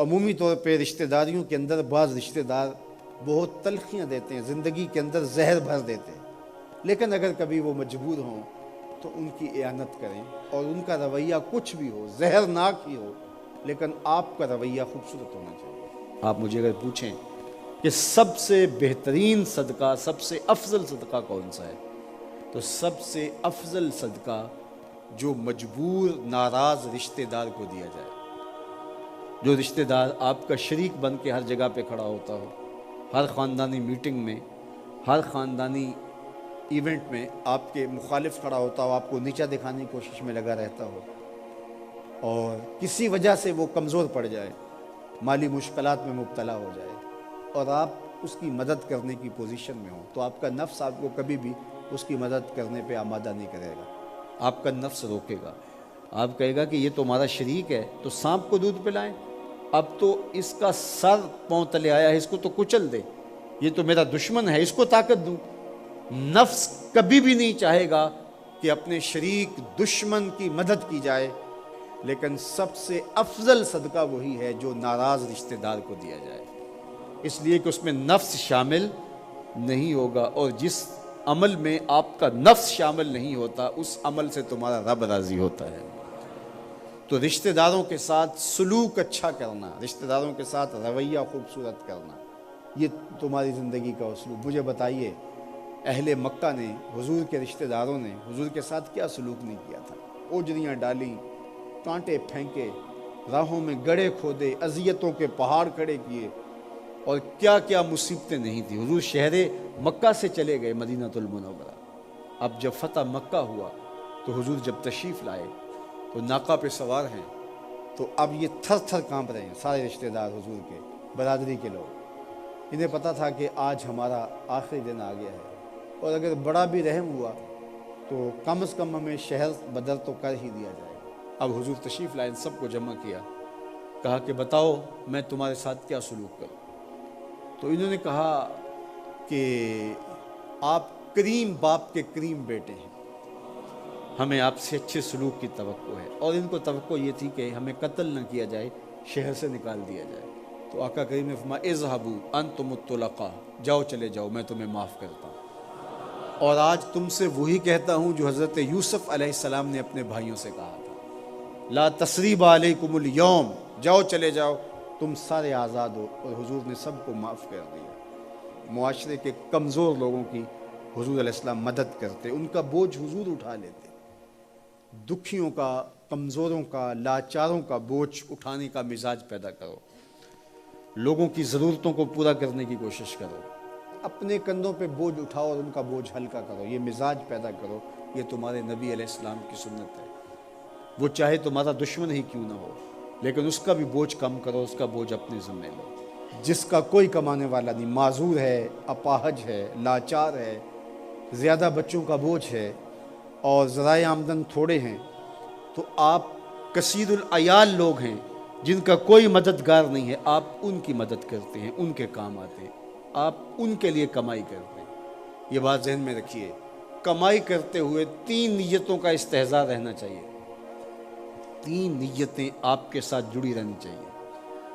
تو عمومی طور پہ رشتہ داریوں کے اندر بعض رشتہ دار بہت تلخیاں دیتے ہیں، زندگی کے اندر زہر بھر دیتے ہیں، لیکن اگر کبھی وہ مجبور ہوں تو ان کی اعانت کریں، اور ان کا رویہ کچھ بھی ہو، زہرناک ہی ہو، لیکن آپ کا رویہ خوبصورت ہونا چاہیے۔ آپ مجھے اگر پوچھیں کہ سب سے بہترین صدقہ، سب سے افضل صدقہ کون سا ہے، تو سب سے افضل صدقہ جو مجبور ناراض رشتہ دار کو دیا جائے، جو رشتہ دار آپ کا شریک بن کے ہر جگہ پہ کھڑا ہوتا ہو، ہر خاندانی میٹنگ میں، ہر خاندانی ایونٹ میں آپ کے مخالف کھڑا ہوتا ہو، آپ کو نیچا دکھانے کی کوشش میں لگا رہتا ہو، اور کسی وجہ سے وہ کمزور پڑ جائے، مالی مشکلات میں مبتلا ہو جائے، اور آپ اس کی مدد کرنے کی پوزیشن میں ہوں، تو آپ کا نفس آپ کو کبھی بھی اس کی مدد کرنے پہ آمادہ نہیں کرے گا۔ آپ کا نفس روکے گا، آپ کہے گا کہ یہ تو ہمارا شریک ہے، تو سانپ کو دودھ پلائیں، اب تو اس کا سر پاؤں تلے آیا ہے، اس کو تو کچل دے، یہ تو میرا دشمن ہے، اس کو طاقت دوں۔ نفس کبھی بھی نہیں چاہے گا کہ اپنے شریک دشمن کی مدد کی جائے، لیکن سب سے افضل صدقہ وہی ہے جو ناراض رشتہ دار کو دیا جائے، اس لیے کہ اس میں نفس شامل نہیں ہوگا، اور جس عمل میں آپ کا نفس شامل نہیں ہوتا اس عمل سے تمہارا رب راضی ہوتا ہے۔ تو رشتہ داروں کے ساتھ سلوک اچھا کرنا، رشتہ داروں کے ساتھ رویہ خوبصورت کرنا، یہ تمہاری زندگی کا اسلوب۔ مجھے بتائیے اہل مکہ نے، حضور کے رشتہ داروں نے حضور کے ساتھ کیا سلوک نہیں کیا تھا؟ اوجریاں ڈالیں، کانٹے پھینکے، راہوں میں گڑھے کھودے، اذیتوں کے پہاڑ کھڑے کیے، اور کیا کیا مصیبتیں نہیں تھی۔ حضور شہر مکہ سے چلے گئے مدینہ المنورہ۔ اب جب فتح مکہ ہوا تو حضور جب تشریف لائے تو ناقہ پہ سوار ہیں، تو اب یہ تھر تھر کانپ رہے ہیں سارے رشتہ دار حضور کے، برادری کے لوگ۔ انہیں پتہ تھا کہ آج ہمارا آخری دن آ گیا ہے، اور اگر بڑا بھی رحم ہوا تو کم از کم ہمیں شہر بدر تو کر ہی دیا جائے۔ اب حضور تشریف لائے، سب کو جمع کیا، کہا کہ بتاؤ میں تمہارے ساتھ کیا سلوک کروں؟ تو انہوں نے کہا کہ آپ کریم باپ کے کریم بیٹے ہیں، ہمیں آپ سے اچھے سلوک کی توقع ہے، اور ان کو توقع یہ تھی کہ ہمیں قتل نہ کیا جائے، شہر سے نکال دیا جائے۔ تو آقا کریم نے فرمایا اذهبوا انتم الطلقاء، جاؤ چلے جاؤ، میں تمہیں معاف کرتا ہوں۔ اور آج تم سے وہی کہتا ہوں جو حضرت یوسف علیہ السلام نے اپنے بھائیوں سے کہا تھا، لا تثریب علیکم اليوم، جاؤ چلے جاؤ، تم سارے آزاد ہو۔ اور حضور نے سب کو معاف کر دیا۔ معاشرے کے کمزور لوگوں کی حضور علیہ السلام مدد کرتے، ان کا بوجھ حضور اٹھا لیتے۔ دکھیوں کا، کمزوروں کا، لاچاروں کا بوجھ اٹھانے کا مزاج پیدا کرو، لوگوں کی ضرورتوں کو پورا کرنے کی کوشش کرو، اپنے کندھوں پہ بوجھ اٹھاؤ اور ان کا بوجھ ہلکا کرو، یہ مزاج پیدا کرو۔ یہ تمہارے نبی علیہ السلام کی سنت ہے۔ وہ چاہے تمہارا دشمن ہی کیوں نہ ہو، لیکن اس کا بھی بوجھ کم کرو، اس کا بوجھ اپنے ذمہ لو۔ جس کا کوئی کمانے والا نہیں، معذور ہے، اپاہج ہے، لاچار ہے، زیادہ بچوں کا بوجھ ہے، اور ذرائع آمدن تھوڑے ہیں، تو آپ کثیر العیال لوگ ہیں جن کا کوئی مددگار نہیں ہے، آپ ان کی مدد کرتے ہیں، ان کے کام آتے ہیں، آپ ان کے لیے کمائی کرتے ہیں۔ یہ بات ذہن میں رکھیے، کمائی کرتے ہوئے 3 نیتوں کا استحضار رہنا چاہیے، 3 نیتیں آپ کے ساتھ جڑی رہنی چاہیے،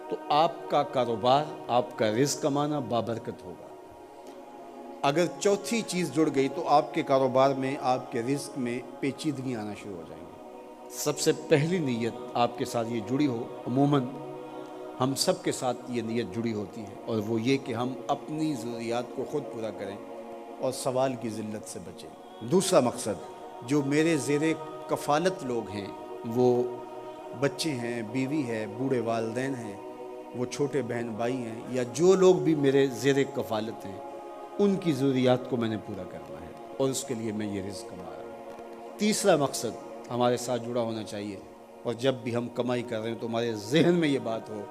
تو آپ کا کاروبار، آپ کا رزق کمانا بابرکت ہوگا۔ اگر چوتھی چیز جڑ گئی تو آپ کے کاروبار میں، آپ کے رزق میں پیچیدگیاں آنا شروع ہو جائیں گی۔ سب سے پہلی نیت آپ کے ساتھ یہ جڑی ہو، عموماً ہم سب کے ساتھ یہ نیت جڑی ہوتی ہے، اور وہ یہ کہ ہم اپنی ضروریات کو خود پورا کریں اور سوال کی ذلت سے بچیں۔ دوسرا مقصد، جو میرے زیر کفالت لوگ ہیں، وہ بچے ہیں، بیوی ہے، بوڑھے والدین ہیں، وہ چھوٹے بہن بھائی ہیں، یا جو لوگ بھی میرے زیر کفالت ہیں، ان کی ضروریات کو میں نے پورا کرنا ہے، اور اس کے لیے میں یہ رزق کما رہا ہوں۔ تیسرا مقصد ہمارے ساتھ جڑا ہونا چاہیے، اور جب بھی ہم کمائی کر رہے ہیں تو ہمارے ذہن میں یہ بات ہو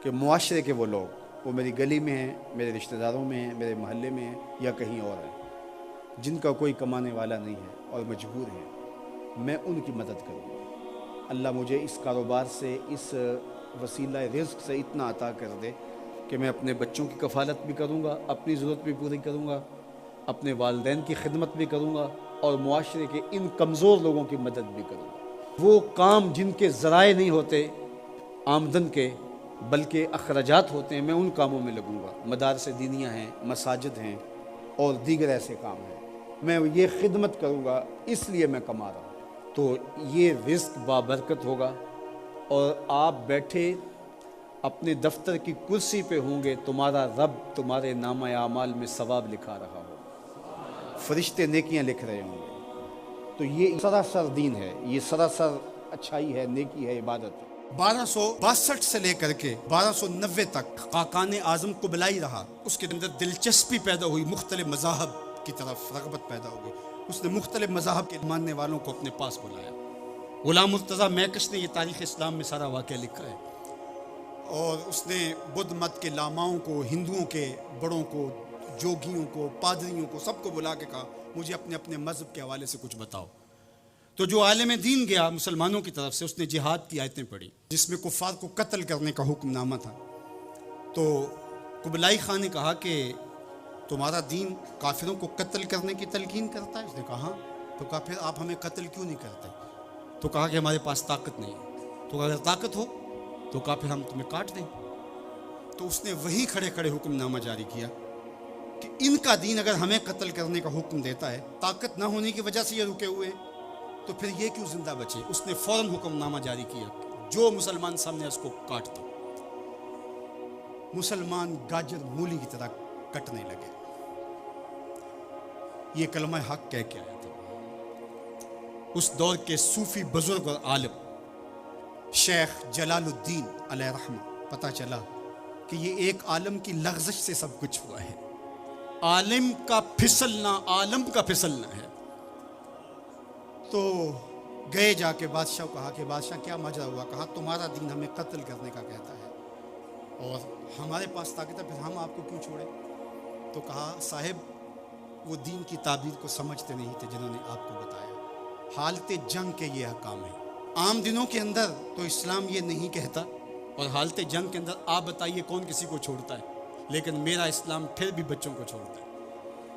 کہ معاشرے کے وہ لوگ، وہ میری گلی میں ہیں، میرے رشتہ داروں میں ہیں، میرے محلے میں ہیں، یا کہیں اور ہیں، جن کا کوئی کمانے والا نہیں ہے اور مجبور ہیں، میں ان کی مدد کروں گا۔ اللہ مجھے اس کاروبار سے، اس وسیلہ رزق سے اتنا عطا کر دے کہ میں اپنے بچوں کی کفالت بھی کروں گا، اپنی ضرورت بھی پوری کروں گا، اپنے والدین کی خدمت بھی کروں گا، اور معاشرے کے ان کمزور لوگوں کی مدد بھی کروں گا۔ وہ کام جن کے ذرائع نہیں ہوتے آمدن کے، بلکہ اخراجات ہوتے ہیں میں ان کاموں میں لگوں گا، مدارس دینیاں ہیں، مساجد ہیں اور دیگر ایسے کام ہیں، میں یہ خدمت کروں گا، اس لیے میں کما رہا ہوں۔ تو یہ رزق بابرکت ہوگا، اور آپ بیٹھے اپنے دفتر کی کرسی پہ ہوں گے، تمہارا رب تمہارے نامہ اعمال میں ثواب لکھا رہا ہو، فرشتے نیکیاں لکھ رہے ہوں گے۔ تو یہ سراسر دین ہے، یہ سراسر اچھائی ہے، نیکی ہے، عبادت ہے۔ 1262 سے لے کر کے 1290 تک خاقان اعظم قبلائی رہا، اس کے اندر دلچسپی پیدا ہوئی، مختلف مذاہب کی طرف رغبت پیدا ہو گئی، اس نے مختلف مذاہب کے ماننے والوں کو اپنے پاس بلایا۔ غلام مرتضیٰ میکش نے یہ تاریخ اسلام میں سارا واقعہ لکھا ہے، اور اس نے بدھ مت کے لاماؤں کو، ہندوؤں کے بڑوں کو، جوگیوں کو، پادریوں کو، سب کو بلا کے کہا مجھے اپنے اپنے مذہب کے حوالے سے کچھ بتاؤ۔ تو جو عالم دین گیا مسلمانوں کی طرف سے، اس نے جہاد کی آیتیں پڑھی جس میں کفار کو قتل کرنے کا حکم نامہ تھا۔ تو قبلائی خان نے کہا کہ تمہارا دین کافروں کو قتل کرنے کی تلقین کرتا ہے؟ اس نے کہا ہاں۔ تو کہا پھر آپ ہمیں قتل کیوں نہیں کرتے؟ تو کہا کہ ہمارے پاس طاقت نہیں ہے۔ تو اگر طاقت ہو تو کہا پھر ہم تمہیں کاٹ دیں۔ تو اس نے وہیں کھڑے کھڑے حکم نامہ جاری کیا کہ ان کا دین اگر ہمیں قتل کرنے کا حکم دیتا ہے، طاقت نہ ہونے کی وجہ سے یہ رکے ہوئے ہیں، تو پھر یہ کیوں زندہ بچے؟ اس نے فوراً حکم نامہ جاری کیا، جو مسلمان سامنے اس کو کاٹ دو۔ مسلمان گاجر مولی کی طرح کٹنے لگے۔ یہ کلمہ حق کہہ کے آیا تھا۔ اس دور کے صوفی بزرگ اور عالم شیخ جلال الدین علیہ رحمہ، پتہ چلا کہ یہ ایک عالم کی لغزش سے سب کچھ ہوا ہے۔ عالم کا پھسلنا عالم کا پھسلنا ہے۔ تو گئے جا کے بادشاہ کو کہا کہ بادشاہ کیا ماجرا ہوا؟ کہا تمہارا دین ہمیں قتل کرنے کا کہتا ہے اور ہمارے پاس طاقت ہے، پھر ہم آپ کو کیوں چھوڑیں؟ تو کہا صاحب وہ دین کی تعبیر کو سمجھتے نہیں تھے جنہوں نے آپ کو بتایا۔ حالت جنگ کے یہ احکام ہیں۔ عام دنوں کے اندر تو اسلام یہ نہیں کہتا، اور حالت جنگ کے اندر آپ بتائیے کون کسی کو چھوڑتا ہے؟ لیکن میرا اسلام پھر بھی بچوں کو چھوڑتا ہے،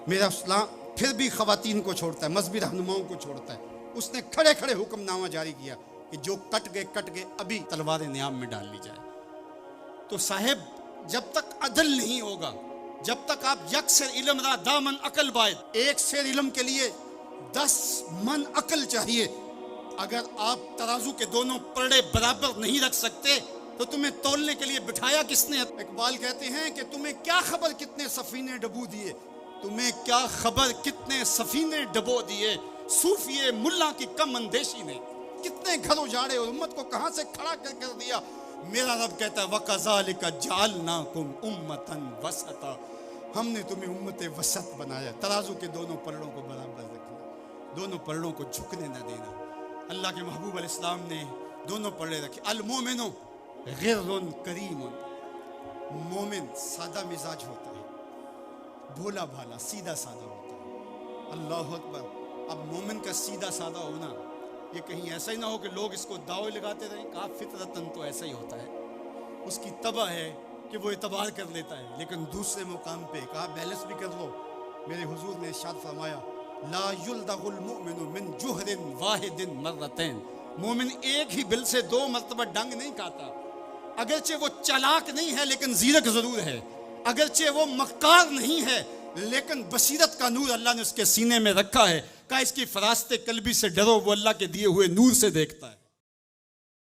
میرا اسلام پھر بھی خواتین کو چھوڑتا ہے، مذہبی رہنماؤں کو چھوڑتا ہے۔ اس نے کھڑے کھڑے حکم نامہ جاری کیا کہ جو کٹ گئے ابھی تلوار نیام میں ڈال لی جائے۔ تو صاحب جب تک عدل نہیں ہوگا، جب تک آپ یک سیر علم را دامن عقل باید، ایک سیر علم کے لیے 10 من عقل چاہیے۔ اگر آپ ترازو کے دونوں پلڑے برابر نہیں رکھ سکتے تو تمہیں تولنے کے لیے بٹھایا کس نے؟ اقبال کہتے ہیں کہ تمہیں کیا خبر کتنے سفینے ڈبو دیے، تمہیں کیا خبر کتنے سفینے ڈبو دیے، صوفیے ملا کی کم اندیشی نے کتنے گھر اجاڑے اور امت کو کہاں سے کھڑا کر دیا۔ میرا رب کہتا ہے وَكَذَلِكَ جَعَلْنَاكُمْ أُمَّةً وَسَطًا، ہم نے تمہیں امت وسط بنایا۔ ترازو کے دونوں پلڑوں کو برابر رکھنا، دونوں پلڑوں کو جھکنے نہ دینا۔ اللہ کے محبوب علیہ السلام نے دونوں پلڑے رکھے۔ المومن غر کریم، مومن سادہ مزاج ہوتا ہے، بھولا بھالا سیدھا سادہ ہوتا ہے۔ اللہ اکبر۔ اب مومن کا سیدھا سادہ ہونا یہ کہیں ایسا ہی نہ ہو کہ لوگ اس کو دعوے لگاتے رہیں۔ کہا فطرتاً تو ایسا ہی ہوتا ہے، اس کی طبع ہے کہ وہ اعتبار کر لیتا ہے، لیکن دوسرے مقام پہ کہا بیلنس بھی کر لو۔ میرے حضور نے ارشاد فرمایا لا یلدغ المؤمن من جوہر واحد مرتين، مومن ایک ہی بل سے 2 مرتبہ ڈنگ نہیں کھاتا۔ اگرچہ وہ چالاک نہیں ہے لیکن زیرک ضرور ہے، اگرچہ وہ مکار نہیں ہے لیکن بصیرت کا نور اللہ نے اس کے سینے میں رکھا ہے۔ کہا اس کی فراست قلبی سے ڈرو، وہ اللہ کے دیے ہوئے نور سے دیکھتا ہے۔